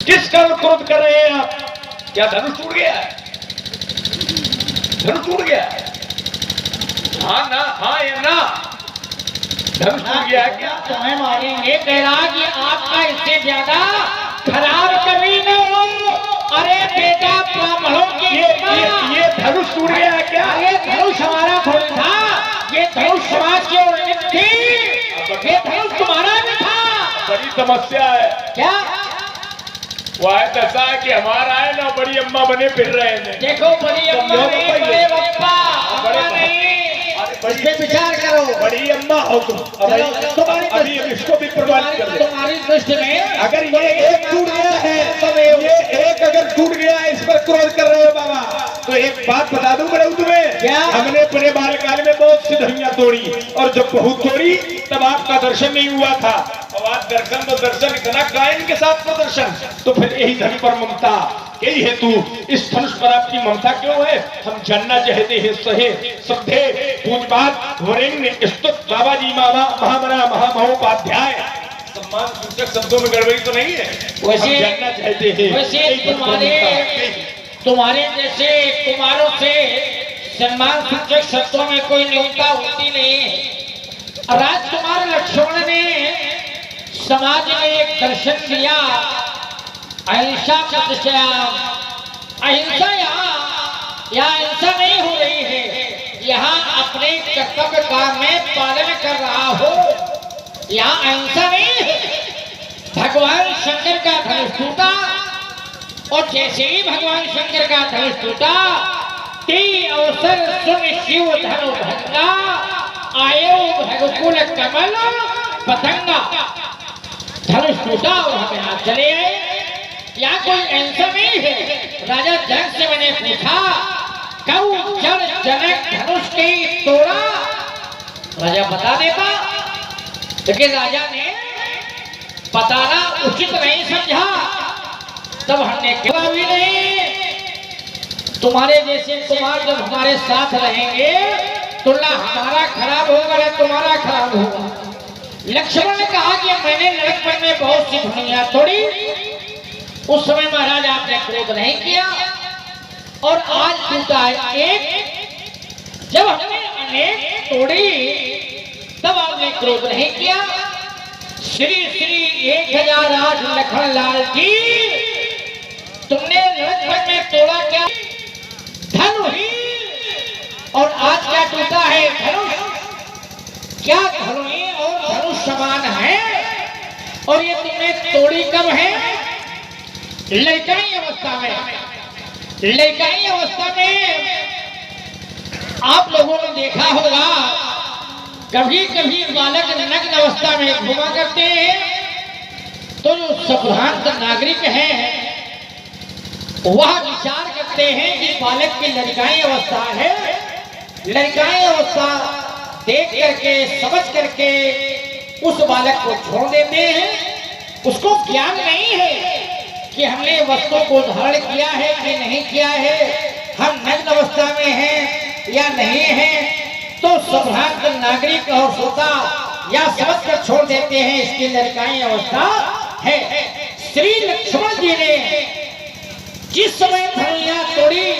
किस कारण क्रोध कर रहे हैं आप? क्या धनुष टूट गया है? धनुष टूट गया? हाँ ना, हाँ या ना? धनुष टूट गया है क्या? तुम्हें मारेंगे। कह रहा कि आपका इससे ज्यादा खराब कभी न हो। अरे बेटा ब्राह्मणों की ये धनुष टूट गया है क्या? ये धनुष हमारा थोड़ी था, ये धनुष समाज की उन्नति थी, ये धनुष तुम्हारा भी था। बड़ी समस्या है। क्या? वो है दशा है कि हमारा है ना बड़ी अम्मा बने फिर रहे हैं। देखो बड़ी अम्मा नहीं, बड़े बप्पा नहीं, इस पे विचार करो। बड़ी अम्मा हो तुम। अभी इसको भी प्रभावित कर दो। तुम्हारी दृष्टि में अगर ये एक टूट गया है, ये एक अगर टूट गया है, इस पर क्रोध कर रहे हो बाबा, तो एक बात बता दूं बड़े तुम्हें, क्या? हमने अपने बाल्यकाल में बहुत सी धनिया तोड़ी, और जब बहुत तोड़ी तब आपका दर्शन नहीं हुआ था। और आज दर्शन तो दर्शन इतना गायन के साथ प्रदर्शन, तो फिर यही धन पर ममता, यही हेतु इस धनुष पर आपकी ममता क्यों है? हम जानना चाहते हैं। सहे श्रद्धे पूजपात वरेण्य स्तुत बाबा जी महामना महामहोपाध्याय सम्मान सूचक शब्दों में गड़बड़ी तो नहीं है? वैसे जानना चाहते हैं। वैसे तुम्हारे जैसे कुमारों से सम्मान सूचक शब्दों में कोई न्यूनता होती नहीं है। राजकुमार लक्ष्मण ने समाज में एक दर्शन दिया, अहिंसा सत्याम। अहिंसा यहाँ अहिंसा नहीं हो रही है, यहाँ अपने कर्तव्य काम में पालन कर रहा हो, यहाँ अहिंसा नहीं है। भगवान शंकर का धनुष टूटा, और जैसे ही भगवान शंकर का धनुष टूटा, ते अवसर सुन शिव धनु भंगा, आयो भगकुल कमल पतंगा। धनुष टूटा और हमें हाथ चले आए। यहाँ कोई अहिंसा नहीं है। राजा जनक से मैंने पूछा, कऊ जन जनक धनुष के तोड़ा? राजा बता देता, लेकिन राजा ने बताना उचित नहीं समझा। तब हमने कहा भी नहीं, तुम्हारे जैसे कुमार जब हमारे साथ रहेंगे तो ना हमारा खराब होगा ना तुम्हारा खराब होगा। लक्ष्मण ने कहा कि मैंने लड़कपन में बहुत सी धनिया तोड़ी, उस समय महाराज आपने क्रोध नहीं किया, और आज टूटा है एक। जब हमने अनेक तोड़ी तब आपने क्रोध नहीं किया। श्री श्री 1008 लखन लाल जी, तुमने लड़कपन में तोड़ा क्या? धनुष। और आज क्या टूटा है? धनुष। क्या धनुष और धनुष समान है? और ये तुमने तोड़ी कब है? लड़काई अवस्था में। लड़काई अवस्था में आप लोगों ने देखा होगा, कभी कभी बालक नग्न अवस्था में घुमा करते हैं, तो जो सभ्रांत नागरिक हैं वह विचार करते हैं कि बालक की लड़काई अवस्था है। लड़काई अवस्था देख करके समझ करके उस बालक को छोड़ देते हैं। उसको ज्ञान नहीं है कि हमने वस्तु को धारण किया है कि नहीं किया है, हम नग्न अवस्था में हैं या नहीं है। तो सभ्रांत नागरिक और श्रोता या समझ कर छोड़ देते हैं, इसकी लड़काई अवस्था है। श्री लक्ष्मण जी ने जिस समय धनुया तोड़ी,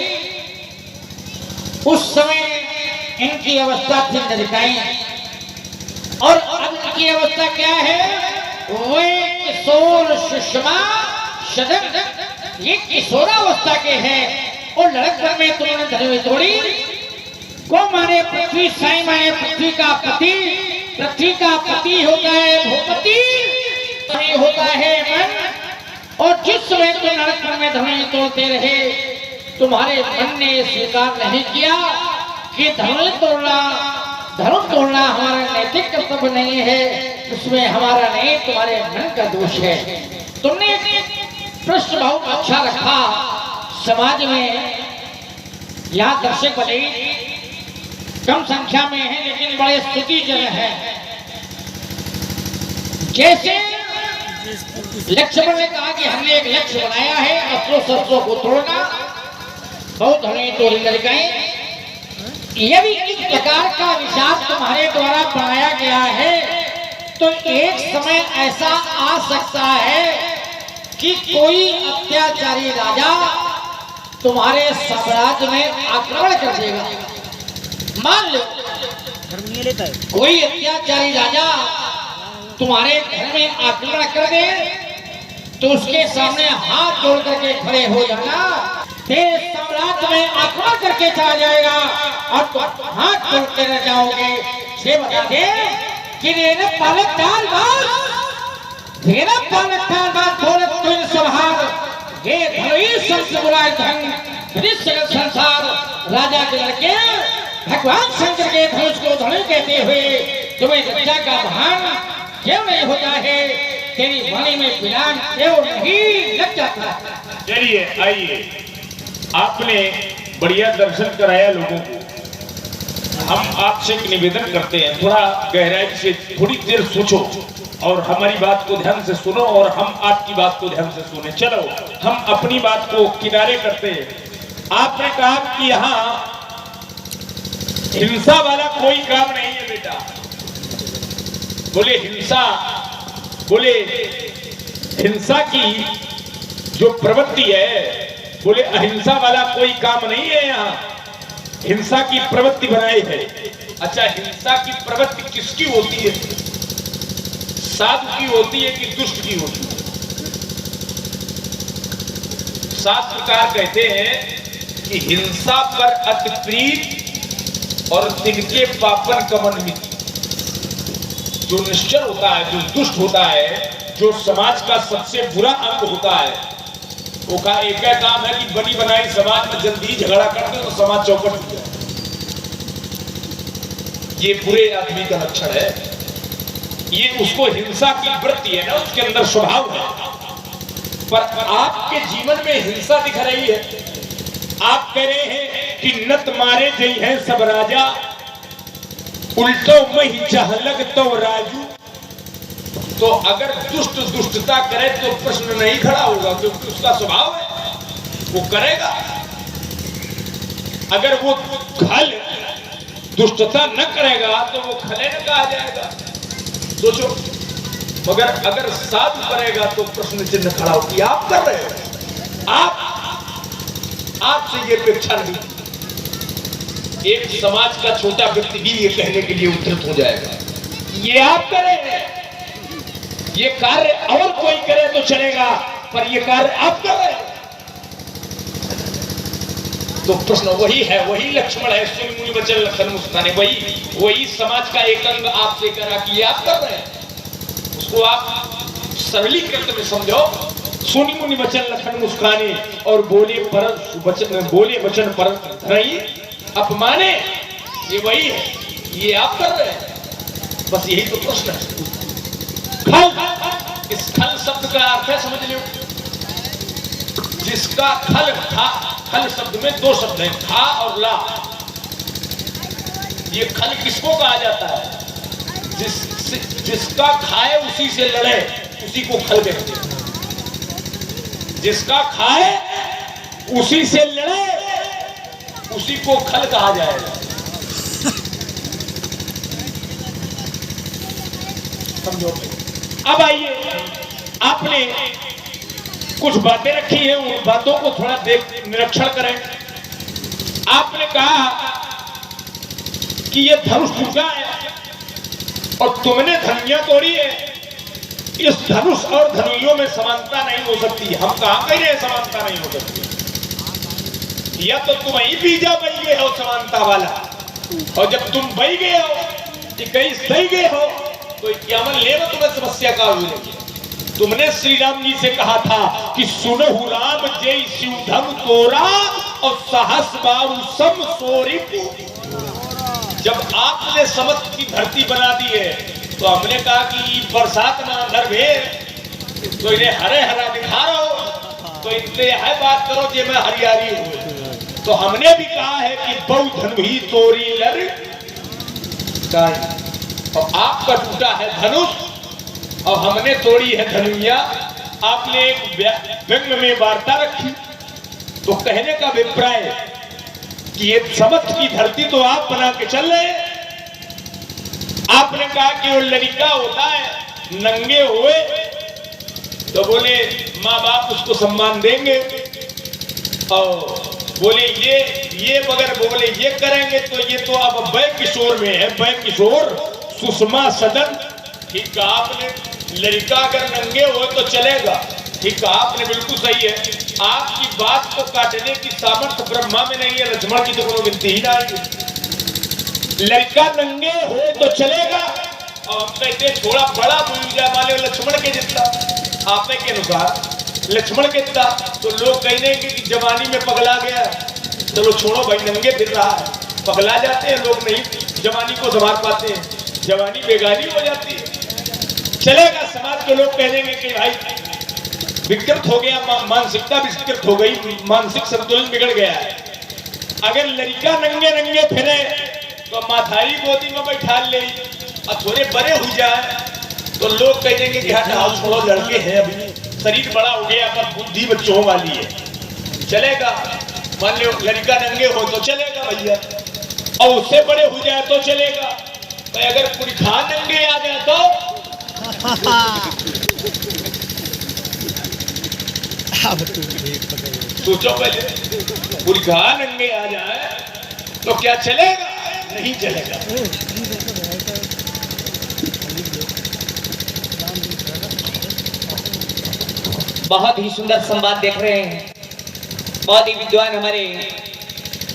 उस समय इनकी अवस्था थी लड़काई, और अब इनकी अवस्था क्या है? वे किशोर सुषमा सदन, ये किशोरावस्था के हैं। और लड़कपन में तुमने धनुया तोड़ी। को माने पृथ्वी, साई माने पृथ्वी का पति, पृथ्वी का पति होता है भूपति, होता है मन। और जिस समय तुम लड़कपन में धनुष तोड़ते रहे, तुम्हारे मन ने स्वीकार नहीं किया कि धनुष तोड़ना हमारा नैतिक कर्तव्य नहीं है, उसमें हमारा नहीं तुम्हारे मन का दोष है। तुमने प्रश्न बहुत अच्छा रखा। समाज में यहाँ दर्शक भले कम संख्या में है, लेकिन बड़े स्तुतिजन है। जैसे लक्ष्मण ने कहा कि हमने एक लक्ष्य बनाया है, अस्त्रों शस्त्रों को तोड़ना, बहुत धनुष तोड़ी लड़काई। यदि इस प्रकार का विचार तुम्हारे द्वारा बनाया गया है, तो एक समय ऐसा आ सकता है कि कोई अत्याचारी राजा तुम्हारे साम्राज्य में आक्रमण कर देगा। मान लो कोई अत्याचारी राजा तुम्हारे घर में आक्रमण कर दे तो उसके सामने हाथ जोड़ करके खड़े हो जाना। देश साम्राज्य में आक्रमण करके चला जाएगा और तुम हाथ जोड़ते रह जाओगे। ये बता दे कि तेरा पालक डाल थोड़े तुम संहार ये धनी सबसे बुरा धन जगत संसार राजा के लड़के भगवान शंकर के धनुष को धनु कहते हुए तुम्हें रक्षा का भान क्यों नहीं होता है? तेरी वाणी में विराम क्यों नहीं लग जाता? चलिए आइए, आपने बढ़िया दर्शन कराया लोगों को। हम आपसे एक निवेदन करते हैं, थोड़ा गहराई से थोड़ी देर सोचो और हमारी बात को ध्यान से सुनो और हम आपकी बात को ध्यान से सुने। चलो हम अपनी बात को किनारे करते हैं। आपने कहा कि यहाँ हिंसा वाला कोई काम नहीं है बेटा। बोले हिंसा की जो प्रवृत्ति है, बोले अहिंसा वाला कोई काम नहीं है यहाँ, हिंसा की प्रवृत्ति बनाई है। अच्छा, हिंसा की प्रवृत्ति किसकी होती है? साधु की होती है कि दुष्ट की होती है? शास्त्रकार कहते हैं कि हिंसा पर अति प्रीत और तिनके पापन कमन मिति। जो निश्चर होता है, जो दुष्ट होता है, जो समाज का सबसे बुरा अंग होता है, वो का एक काम है कि बनी बनाई समाज में जल्दी झगड़ा करते तो समाज चौपट हो जाए। ये बुरे आदमी का लक्षण है। ये उसको हिंसा की वृत्ति है ना, उसके अंदर स्वभाव है। पर आपके जीवन में हिंसा दिख रही है। आप कह रहे हैं कि नत मारे जई हैं सब राजा, उल्टो मही चहलग तो राजू। तो अगर दुष्ट दुष्टता करे तो प्रश्न नहीं खड़ा होगा, क्योंकि उसका स्वभाव है, वो करेगा। अगर वो खल दुष्टता न करेगा तो वो खले न कहा जाएगा। सोचो, मगर अगर साधु करेगा तो प्रश्न चिन्ह खड़ा हो कि आप कर रहे हो। आपसे ये अपेक्षा नहीं। एक समाज का छोटा व्यक्ति भी ये कहने के लिए उद्धृत हो जाएगा, ये आप करें, ये कार्य और कोई करे तो चलेगा, पर ये कार्य आप कर रहे हैं। तो प्रश्न वही है, वही लक्ष्मण है, सुनि मुनि वचन लखन मुस्काने। वही समाज का एक अंग आपसे करा कि ये आप कर रहे हैं। उसको आप सरलीकृत में समझो। सुनि मुनि वचन लखन मुस्काने और बोले वचन पर धरई अपमाने। ये वही है, ये आप कर रहे हैं। बस यही तो प्रश्न है। खल, इस खल शब्द का अर्थ है, समझ लो, जिसका खल था। खल शब्द में दो शब्द हैं, खा और ला। ये खल किसको कहा जाता है? जिसका खाए उसी से लड़े, उसी को खल कहते हैं। जिसका खाए उसी से लड़े, उसी को खल कहा जाएगा। समझो। अब आइए, आपने कुछ बातें रखी हैं, उन बातों को थोड़ा निरीक्षण करें। आपने कहा कि ये धनुष टूटा है और तुमने धनिया तोड़ी है। इस धनुष और धनुइयों में समानता नहीं हो सकती। हम कहां कह रहे हैं समानता नहीं हो सकती? या तो तुम ही बीजा बन गए हो समानता वाला, और जब तुम बन गए हो, कहीं सही गए हो, तो क्या मन ले तुम्हें समस्या का हुई। तुमने श्री राम जी से कहा था कि सुनहु राम जय शिव धनु तोरा और सहस बाहु सम सोरी। जब आपने समस्त की धरती बना दी है तो हमने कहा कि बरसात में अंदर भेड़, तो इन्हें हरे हरा दिखा रहा हो, तो इनसे है बात करो जे मैं हरियारी हुए। तो हमने भी कहा है कि बहु धनु ही तोरी लर, और आपका टूटा है धनुष और हमने तोड़ी है धनुइया। आपने एक व्यंग में वार्ता रखी, तो कहने का अभिप्राय कि ये समस्त की धरती तो आप बना के चल रहे हैं। आपने कहा कि वो लड़का होता है नंगे हुए तो बोले माँ बाप उसको सम्मान देंगे, और बोले ये अगर बोले ये करेंगे तो ये तो अब वय किशोर में है, वय किशोर सुषमा सदन। ठीक कहा आपने, लड़का अगर नंगे हो तो चलेगा। ठीक कहा आपने, बिल्कुल सही है। आपकी बात को काटने की सामर्थ्य ब्रह्मा में नहीं है, लक्ष्मण की तो कोनो गिनती ही नहीं। लड़का नंगे हो तो चलेगा, और कहते थोड़ा बड़ा बुझा माने लक्ष्मण के जितना, आपने के अनुसार लक्ष्मण के जितना, तो लोग कह देंगे कि जवानी में पगला गया। चलो छोड़ो भाई, नंगे फिर रहा है, पगला जाते हैं लोग, नहीं जवानी को संभाल पाते हैं, जवानी बेगानी हो जाती है। चलेगा, समाज के लोग कह देंगे कि भाई विकृत हो गया, मानसिकता विकृत हो गई, मानसिक संतुलन बिगड़ गया है। अगर लड़का नंगे नंगे फिरे तो माथाई गोदी में बैठा ले, और थोड़े बड़े हो जाए तो लोग कह देंगे कि हटाओ छोड़ो, लड़के हैं, अभी शरीर बड़ा हो गया पर बुद्धि बच्चों वाली है। चलेगा, मान लो लड़का नंगे हो तो चलेगा भैया, और उससे बड़े हो जाए तो चलेगा। तो अगर पुरखा नंगे आ जाए तो सोचो पहले, पुरखा नंगे आ जाए तो क्या चलेगा? नहीं चलेगा। बहुत ही सुंदर संवाद देख रहे हैं, बहुत ही विद्वान हमारे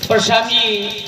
प्रशांत जी